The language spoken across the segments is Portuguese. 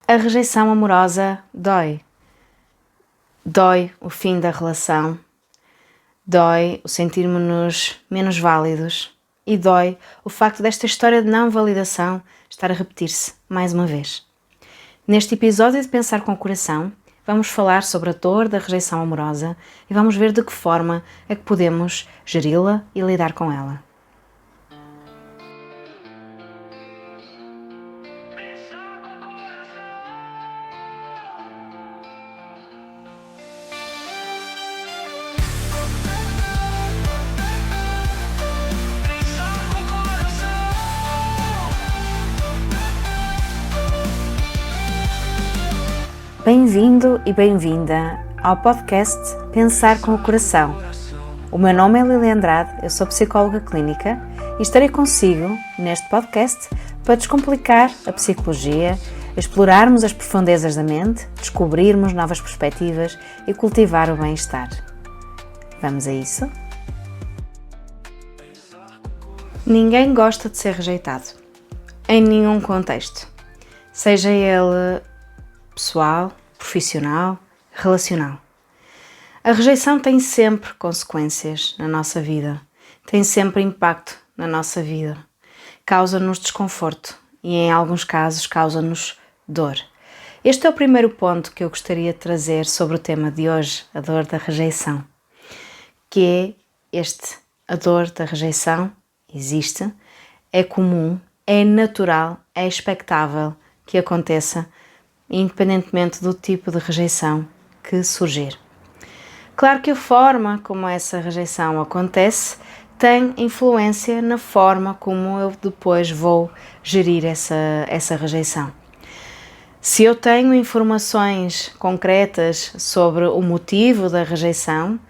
A rejeição amorosa dói. Dói o fim da relação, dói o sentirmos-nos menos válidos e dói o facto desta história de não validação estar a repetir-se mais uma vez. Neste episódio de Pensar com o Coração, vamos falar sobre a dor da rejeição amorosa e vamos ver de que forma é que podemos geri-la e lidar com ela. Bem-vindo e bem-vinda ao podcast Pensar com o Coração. O meu nome é Lili Andrade, eu sou psicóloga clínica e estarei consigo neste podcast para descomplicar a psicologia, explorarmos as profundezas da mente, descobrirmos novas perspectivas e cultivar o bem-estar. Vamos a isso? Ninguém gosta de ser rejeitado, em nenhum contexto, seja ele pessoal, profissional, relacional. A rejeição tem sempre consequências na nossa vida, tem sempre impacto na nossa vida, causa-nos desconforto e em alguns casos causa-nos dor. Este é o primeiro ponto que eu gostaria de trazer sobre o tema de hoje, a dor da rejeição, que é a dor da rejeição existe, é comum, é natural, é expectável que aconteça, independentemente do tipo de rejeição que surgir. Claro que a forma como essa rejeição acontece tem influência na forma como eu depois vou gerir essa rejeição. Se eu tenho informações concretas sobre o motivo da rejeição,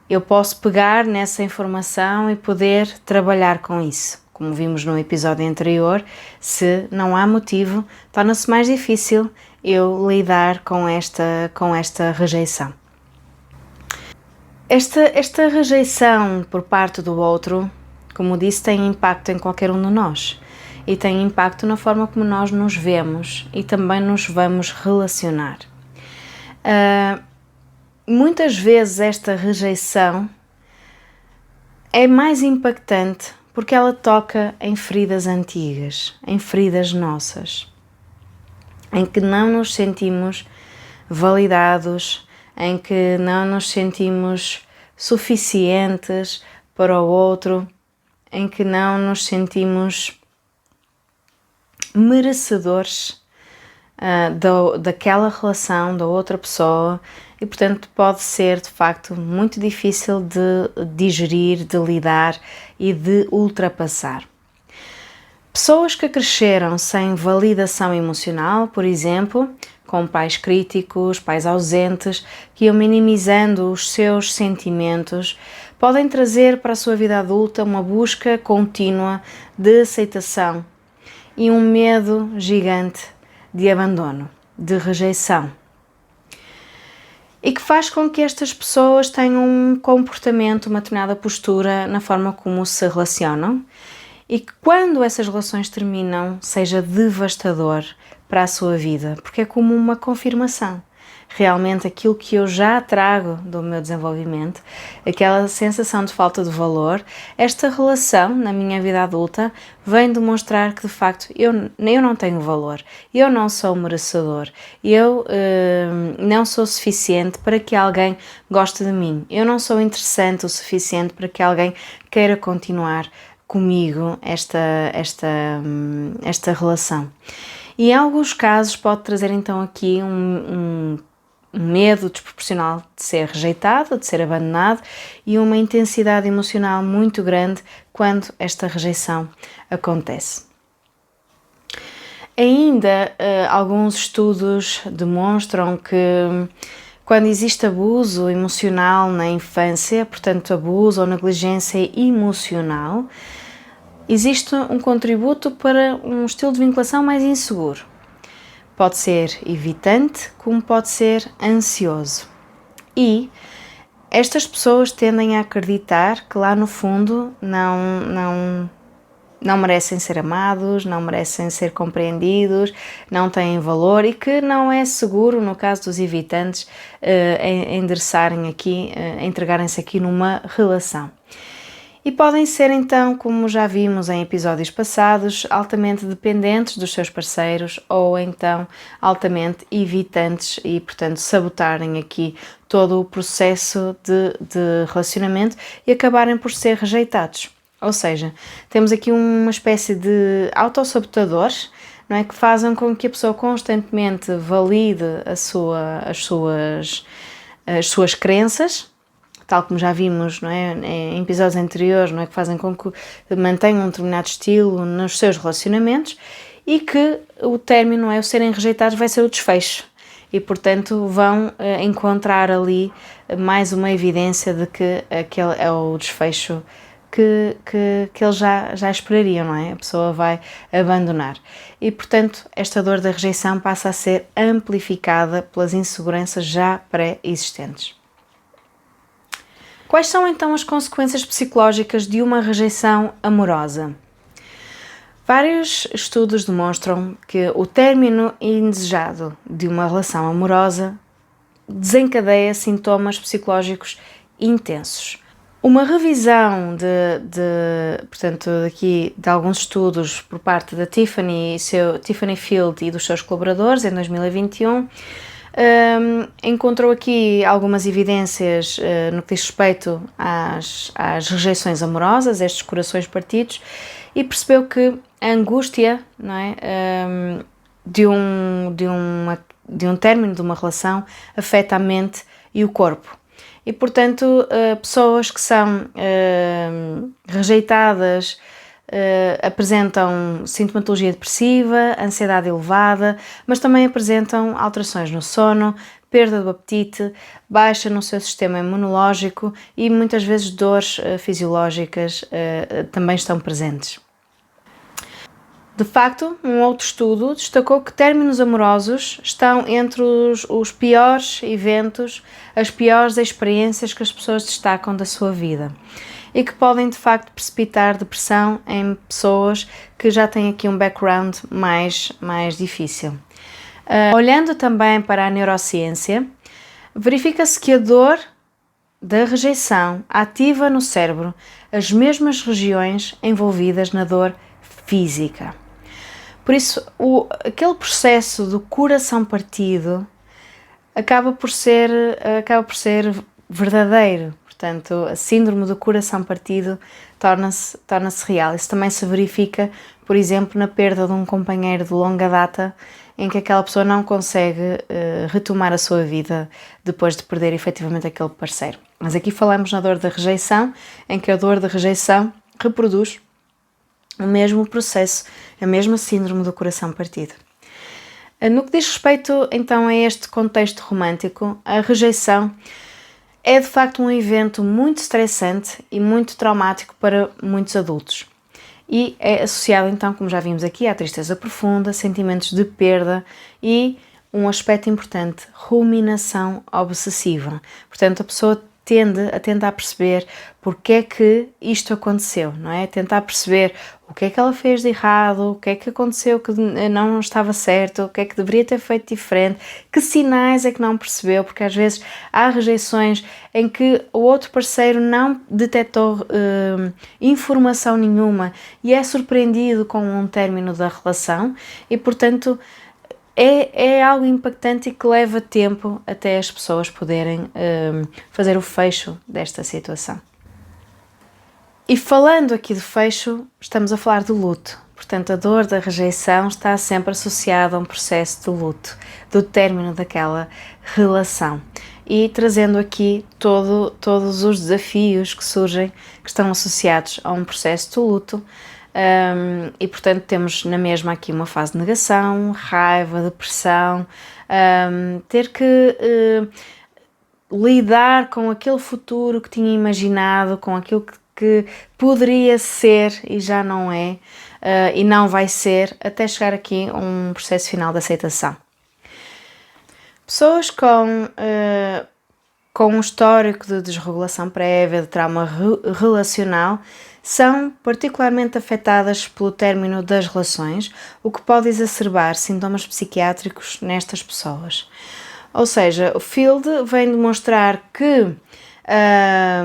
eu posso pegar nessa informação e poder trabalhar com isso. Como vimos no episódio anterior, se não há motivo, torna-se mais difícil eu lidar com esta rejeição. Esta rejeição por parte do outro, como disse, tem impacto em qualquer um de nós e tem impacto na forma como nós nos vemos e também nos vamos relacionar. Muitas vezes esta rejeição é mais impactante porque ela toca em feridas antigas, em feridas nossas, em que não nos sentimos validados, em que não nos sentimos suficientes para o outro, em que não nos sentimos merecedores daquela relação, da outra pessoa, e portanto pode ser de facto muito difícil de digerir, de lidar e de ultrapassar. Pessoas que cresceram sem validação emocional, por exemplo, com pais críticos, pais ausentes, que iam minimizando os seus sentimentos, podem trazer para a sua vida adulta uma busca contínua de aceitação e um medo gigante de abandono, de rejeição. E que faz com que estas pessoas tenham um comportamento, uma determinada postura na forma como se relacionam e que quando essas relações terminam seja devastador para a sua vida, porque é como uma confirmação. Realmente aquilo que eu já trago do meu desenvolvimento, aquela sensação de falta de valor, esta relação na minha vida adulta vem demonstrar que de facto eu não tenho valor, eu não sou merecedor, eu não sou suficiente para que alguém goste de mim, eu não sou interessante o suficiente para que alguém queira continuar comigo esta relação. E em alguns casos pode trazer então aqui um medo desproporcional de ser rejeitado, de ser abandonado e uma intensidade emocional muito grande quando esta rejeição acontece. Ainda alguns estudos demonstram que quando existe abuso emocional na infância, portanto abuso ou negligência emocional, existe um contributo para um estilo de vinculação mais inseguro. Pode ser evitante, como pode ser ansioso. E estas pessoas tendem a acreditar que lá no fundo não não merecem ser amados, não merecem ser compreendidos, não têm valor e que não é seguro, no caso dos evitantes, endereçarem aqui, entregarem-se aqui numa relação. E podem ser então, como já vimos em episódios passados, altamente dependentes dos seus parceiros ou então altamente evitantes e, portanto, sabotarem aqui todo o processo de relacionamento e acabarem por ser rejeitados. Ou seja, temos aqui uma espécie de autossabotadores, não é, que fazem com que a pessoa constantemente valide as suas crenças, tal como já vimos, não é, em episódios anteriores, não é, que fazem com que mantenham um determinado estilo nos seus relacionamentos e que o término, não é, o serem rejeitados vai ser o desfecho e, portanto, vão encontrar ali mais uma evidência de que aquele é o desfecho que eles já esperariam, não é? A pessoa vai abandonar. E, portanto, esta dor da rejeição passa a ser amplificada pelas inseguranças já pré-existentes. Quais são então as consequências psicológicas de uma rejeição amorosa? Vários estudos demonstram que o término indesejado de uma relação amorosa desencadeia sintomas psicológicos intensos. Uma revisão portanto, aqui de alguns estudos por parte da Tiffany Field e dos seus colaboradores em 2021 encontrou aqui algumas evidências no que diz respeito às rejeições amorosas, estes corações partidos, e percebeu que a angústia, não é, de um término de uma relação afeta a mente e o corpo. E, portanto, pessoas que são rejeitadas apresentam sintomatologia depressiva, ansiedade elevada, mas também apresentam alterações no sono, perda do apetite, baixa no seu sistema imunológico e muitas vezes dores fisiológicas também estão presentes. De facto, um outro estudo destacou que términos amorosos estão entre os piores eventos, as piores experiências que as pessoas destacam da sua vida e que podem, de facto, precipitar depressão em pessoas que já têm aqui um background mais difícil. Olhando também para a neurociência, verifica-se que a dor da rejeição ativa no cérebro as mesmas regiões envolvidas na dor física. Por isso, aquele processo do coração partido acaba por ser verdadeiro. Portanto, a síndrome do coração partido torna-se real. Isso também se verifica, por exemplo, na perda de um companheiro de longa data, em que aquela pessoa não consegue retomar a sua vida depois de perder efetivamente aquele parceiro. Mas aqui falamos na dor da rejeição, em que a dor da rejeição reproduz o mesmo processo, a mesma síndrome do coração partido. No que diz respeito então a este contexto romântico, a rejeição é de facto um evento muito estressante e muito traumático para muitos adultos e é associado então, como já vimos aqui, à tristeza profunda, sentimentos de perda e um aspecto importante, ruminação obsessiva. Portanto, a pessoa tende a tentar perceber porque é que isto aconteceu, não é? Tentar perceber o que é que ela fez de errado, o que é que aconteceu que não estava certo, o que é que deveria ter feito diferente, que sinais é que não percebeu, porque às vezes há rejeições em que o outro parceiro não detectou informação nenhuma e é surpreendido com um término da relação e, portanto, é algo impactante e que leva tempo até as pessoas poderem fazer o fecho desta situação. E falando aqui do fecho, estamos a falar do luto. Portanto, a dor da rejeição está sempre associada a um processo de luto, do término daquela relação. E trazendo aqui todos os desafios que surgem, que estão associados a um processo de luto. E portanto temos na mesma aqui uma fase de negação, raiva, depressão, ter que lidar com aquele futuro que tinha imaginado, com aquilo que poderia ser e já não é, e não vai ser, até chegar aqui a um processo final de aceitação. Pessoas com um histórico de desregulação prévia, de trauma relacional, são particularmente afetadas pelo término das relações, o que pode exacerbar sintomas psiquiátricos nestas pessoas. Ou seja, o Field vem demonstrar que a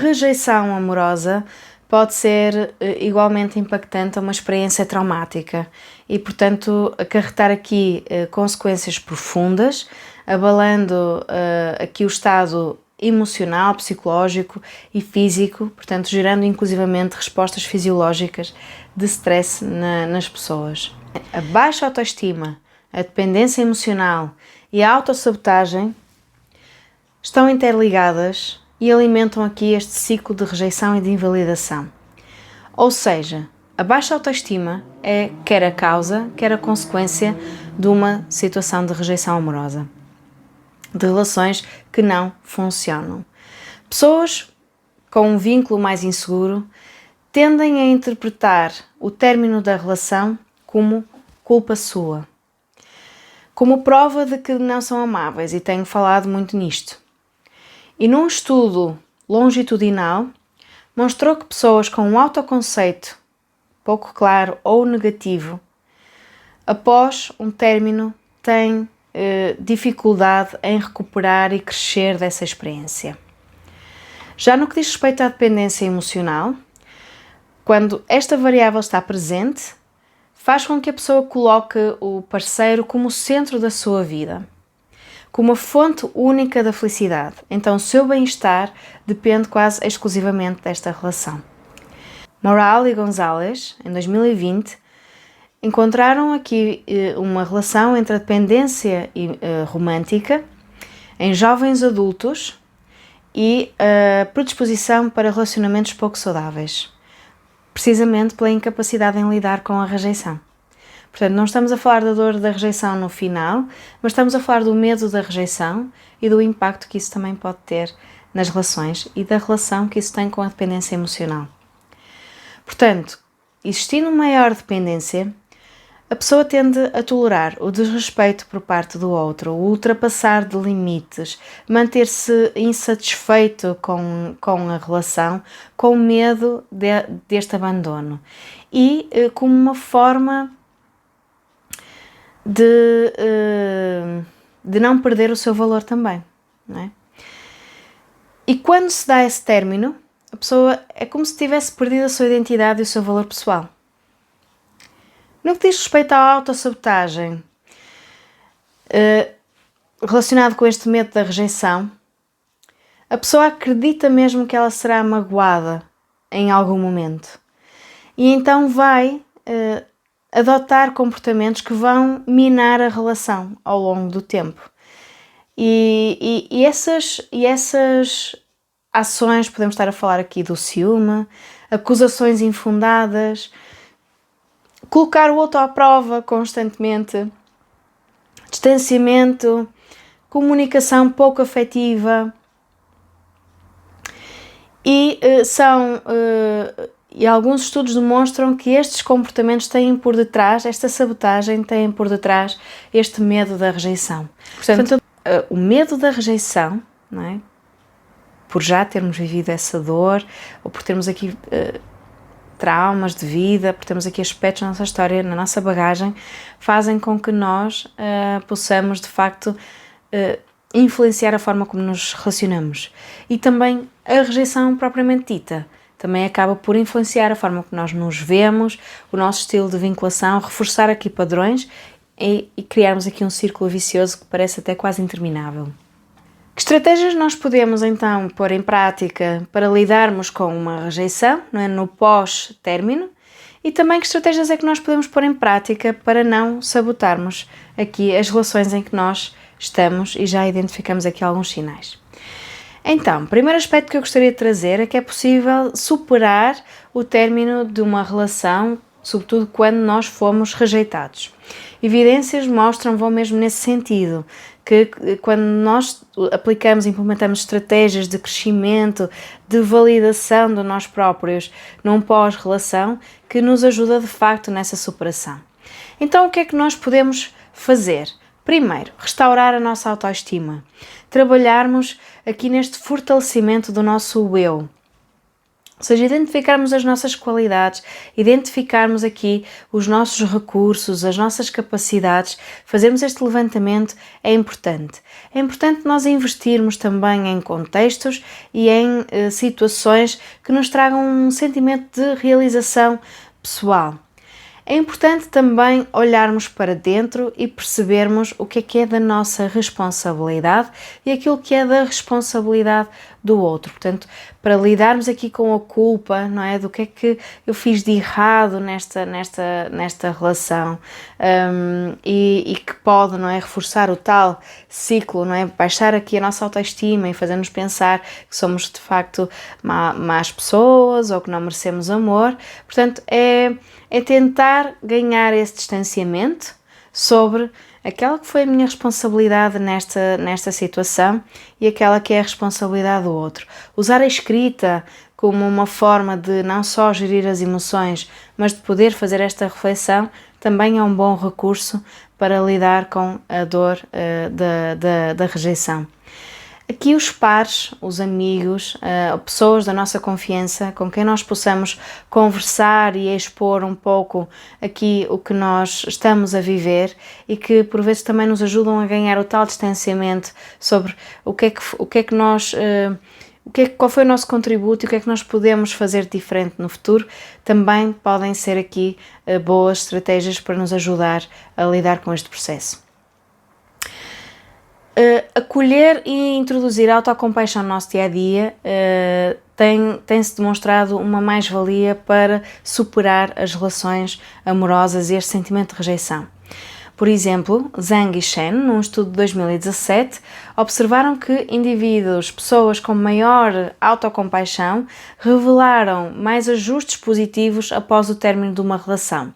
rejeição amorosa pode ser igualmente impactante a uma experiência traumática e, portanto, acarretar aqui consequências profundas, abalando aqui o estado emocional, psicológico e físico, portanto, gerando inclusivamente respostas fisiológicas de stress nas pessoas. A baixa autoestima, a dependência emocional e a autossabotagem estão interligadas e alimentam aqui este ciclo de rejeição e de invalidação. Ou seja, a baixa autoestima é quer a causa, quer a consequência de uma situação de rejeição amorosa, de relações que não funcionam. Pessoas com um vínculo mais inseguro tendem a interpretar o término da relação como culpa sua, como prova de que não são amáveis, e tenho falado muito nisto. E num estudo longitudinal, mostrou que pessoas com um autoconceito pouco claro ou negativo, após um término, têm dificuldade em recuperar e crescer dessa experiência. Já no que diz respeito à dependência emocional, quando esta variável está presente, faz com que a pessoa coloque o parceiro como o centro da sua vida, como a fonte única da felicidade. Então o seu bem-estar depende quase exclusivamente desta relação. Morale e Gonzalez, em 2020, encontraram aqui uma relação entre a dependência romântica em jovens adultos e a predisposição para relacionamentos pouco saudáveis, precisamente pela incapacidade em lidar com a rejeição. Portanto, não estamos a falar da dor da rejeição no final, mas estamos a falar do medo da rejeição e do impacto que isso também pode ter nas relações e da relação que isso tem com a dependência emocional. Portanto, existindo maior dependência, a pessoa tende a tolerar o desrespeito por parte do outro, o ultrapassar de limites, manter-se insatisfeito com a relação, com medo deste abandono e como uma forma de não perder o seu valor também, não é? E quando se dá esse término, a pessoa é como se tivesse perdido a sua identidade e o seu valor pessoal. No que diz respeito à autossabotagem, relacionado com este medo da rejeição, a pessoa acredita mesmo que ela será magoada em algum momento e então vai adotar comportamentos que vão minar a relação ao longo do tempo. E essas ações, podemos estar a falar aqui do ciúme, acusações infundadas, colocar o outro à prova constantemente, distanciamento, comunicação pouco afetiva e alguns estudos demonstram que estes comportamentos têm por detrás, esta sabotagem tem por detrás este medo da rejeição. Portanto, o medo da rejeição, não é? Por já termos vivido essa dor, ou por termos aqui traumas de vida, por termos aqui aspectos na nossa história, na nossa bagagem, fazem com que nós possamos, de facto, influenciar a forma como nos relacionamos. E também a rejeição propriamente dita também acaba por influenciar a forma como nós nos vemos, o nosso estilo de vinculação, reforçar aqui padrões e criarmos aqui um círculo vicioso que parece até quase interminável. Que estratégias nós podemos então pôr em prática para lidarmos com uma rejeição, não é, no pós-término? E também que estratégias é que nós podemos pôr em prática para não sabotarmos aqui as relações em que nós estamos e já identificamos aqui alguns sinais. Então, o primeiro aspecto que eu gostaria de trazer é que é possível superar o término de uma relação, sobretudo quando nós fomos rejeitados. Evidências vão mesmo nesse sentido, que quando nós aplicamos e implementamos estratégias de crescimento, de validação de nós próprios num pós-relação, que nos ajuda de facto nessa superação. Então, o que é que nós podemos fazer Primeiro, restaurar a nossa autoestima. Trabalharmos aqui neste fortalecimento do nosso eu. Ou seja, identificarmos as nossas qualidades, identificarmos aqui os nossos recursos, as nossas capacidades, fazermos este levantamento é importante. É importante nós investirmos também em contextos e em situações que nos tragam um sentimento de realização pessoal. É importante também olharmos para dentro e percebermos o que é da nossa responsabilidade e aquilo que é da responsabilidade do outro. Portanto, para lidarmos aqui com a culpa, não é? Do que é que eu fiz de errado nesta relação e que pode, não é? Reforçar o tal ciclo, não é? Baixar aqui a nossa autoestima e fazer-nos pensar que somos de facto más pessoas ou que não merecemos amor. Portanto, é tentar ganhar esse distanciamento sobre aquela que foi a minha responsabilidade nesta situação e aquela que é a responsabilidade do outro. Usar a escrita como uma forma de não só gerir as emoções, mas de poder fazer esta reflexão também é um bom recurso para lidar com a dor da rejeição. Aqui os pares, os amigos, pessoas da nossa confiança com quem nós possamos conversar e expor um pouco aqui o que nós estamos a viver e que por vezes também nos ajudam a ganhar o tal distanciamento sobre qual foi o nosso contributo e o que é que nós podemos fazer diferente no futuro, também podem ser aqui boas estratégias para nos ajudar a lidar com este processo. Acolher e introduzir a autocompaixão no nosso dia-a-dia tem-se demonstrado uma mais-valia para superar as relações amorosas e este sentimento de rejeição. Por exemplo, Zhang e Shen, num estudo de 2017, observaram que pessoas com maior autocompaixão, revelaram mais ajustes positivos após o término de uma relação.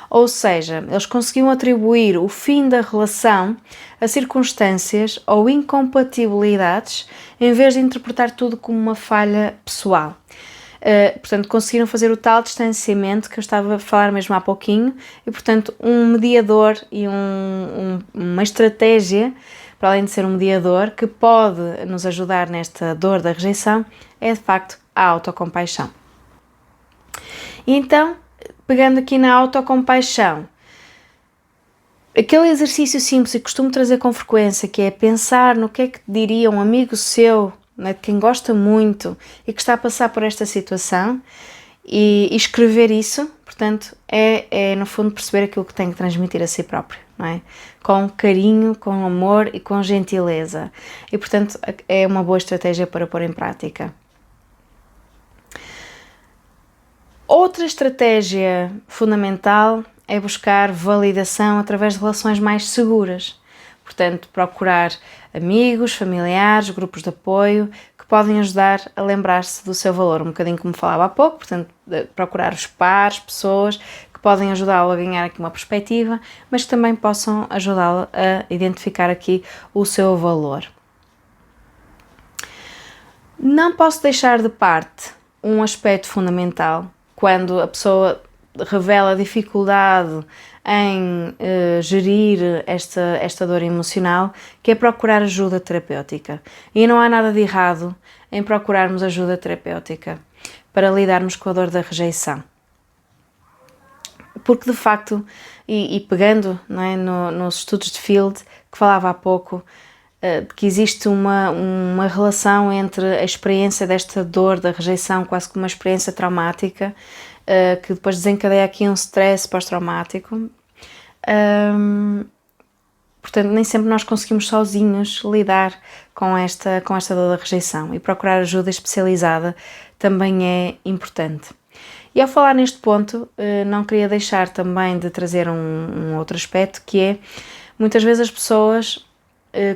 Ou seja, eles conseguiam atribuir o fim da relação a circunstâncias ou incompatibilidades em vez de interpretar tudo como uma falha pessoal. Portanto, conseguiram fazer o tal distanciamento que eu estava a falar mesmo há pouquinho e, portanto, um mediador e uma estratégia, para além de ser um mediador, que pode nos ajudar nesta dor da rejeição, é de facto a autocompaixão. E então, pegando aqui na autocompaixão, aquele exercício simples que costumo trazer com frequência, que é pensar no que é que diria um amigo seu, né, de quem gosta muito e que está a passar por esta situação, e escrever isso, portanto, é no fundo perceber aquilo que tem que transmitir a si próprio, não é? Com carinho, com amor e com gentileza. E, portanto, é uma boa estratégia para pôr em prática. Outra estratégia fundamental é buscar validação através de relações mais seguras. Portanto, procurar amigos, familiares, grupos de apoio que podem ajudar a lembrar-se do seu valor, um bocadinho como falava há pouco, portanto, procurar os pares, pessoas que podem ajudá-lo a ganhar aqui uma perspectiva, mas que também possam ajudá-lo a identificar aqui o seu valor. Não posso deixar de parte um aspecto fundamental quando a pessoa revela dificuldade em gerir esta dor emocional, que é procurar ajuda terapêutica. E não há nada de errado em procurarmos ajuda terapêutica para lidarmos com a dor da rejeição. Porque de facto, e pegando, não é, nos estudos de Field, que falava há pouco, que existe uma relação entre a experiência desta dor da rejeição, quase como uma experiência traumática, que depois desencadeia aqui um stress pós-traumático. Portanto, nem sempre nós conseguimos sozinhos lidar com esta dor da rejeição, e procurar ajuda especializada também é importante. E ao falar neste ponto, não queria deixar também de trazer um outro aspecto, que é, muitas vezes as pessoas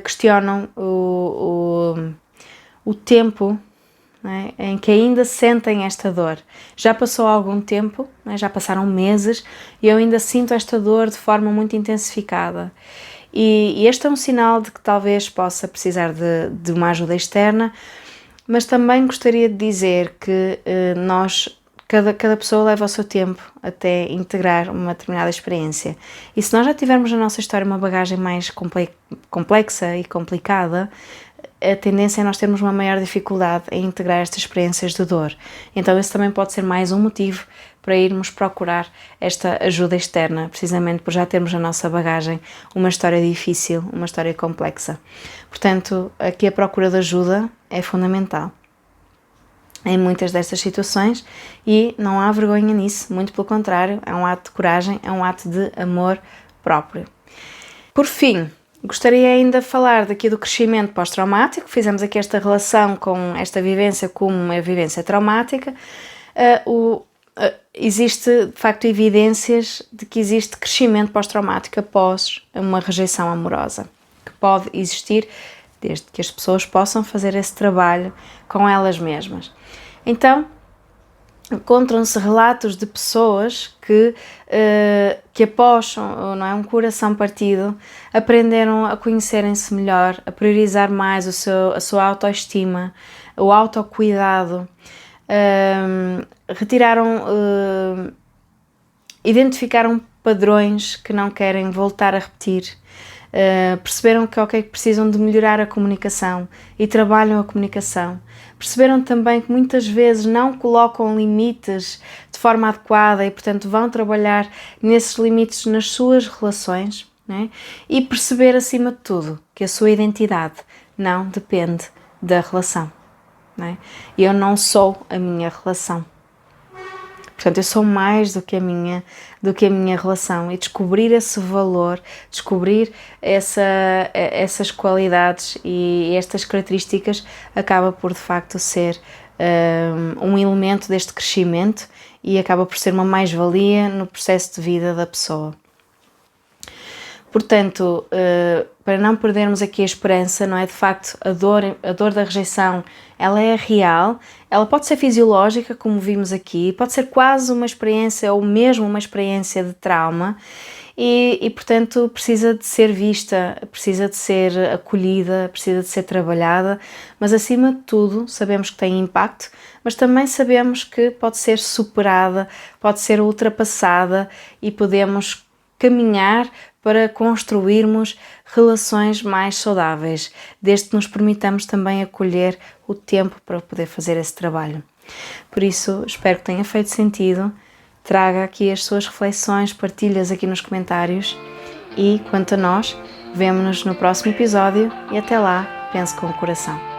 questionam o tempo, não é, em que ainda sentem esta dor. Já passou algum tempo, não é, já passaram meses e eu ainda sinto esta dor de forma muito intensificada. E este é um sinal de que talvez possa precisar de uma ajuda externa, mas também gostaria de dizer que nós Cada pessoa leva o seu tempo até integrar uma determinada experiência. E se nós já tivermos na nossa história uma bagagem mais complexa e complicada, a tendência é nós termos uma maior dificuldade em integrar estas experiências de dor. Então esse também pode ser mais um motivo para irmos procurar esta ajuda externa, precisamente por já termos na nossa bagagem uma história difícil, uma história complexa. Portanto, aqui a procura de ajuda é fundamental em muitas destas situações e não há vergonha nisso, muito pelo contrário, é um ato de coragem, é um ato de amor próprio. Por fim, gostaria ainda de falar daqui do crescimento pós-traumático. Fizemos aqui esta relação com esta vivência como uma vivência traumática. Existe, de facto, evidências de que existe crescimento pós-traumático após uma rejeição amorosa, que pode existir desde que as pessoas possam fazer esse trabalho com elas mesmas. Então, encontram-se relatos de pessoas que após um coração partido aprenderam a conhecerem-se melhor, a priorizar mais a sua autoestima, o autocuidado, identificaram padrões que não querem voltar a repetir, perceberam que precisam de melhorar a comunicação e trabalham a comunicação. Perceberam também que muitas vezes não colocam limites de forma adequada e, portanto, vão trabalhar nesses limites nas suas relações, né? E perceber, acima de tudo, que a sua identidade não depende da relação, né? Eu não sou a minha relação. Portanto, eu sou mais do que a minha relação, e descobrir esse valor, descobrir essas qualidades e estas características acaba por, de facto, ser um elemento deste crescimento e acaba por ser uma mais-valia no processo de vida da pessoa. Portanto, para não perdermos aqui a esperança, não é? De facto, a dor da rejeição, ela é real, ela pode ser fisiológica, como vimos aqui, pode ser quase uma experiência ou mesmo uma experiência de trauma e portanto, precisa de ser vista, precisa de ser acolhida, precisa de ser trabalhada, mas acima de tudo sabemos que tem impacto, mas também sabemos que pode ser superada, pode ser ultrapassada e podemos caminhar para construirmos relações mais saudáveis, desde que nos permitamos também acolher o tempo para poder fazer esse trabalho. Por isso, espero que tenha feito sentido, traga aqui as suas reflexões, partilhas aqui nos comentários e, quanto a nós, vemo-nos no próximo episódio e até lá, pense com o coração.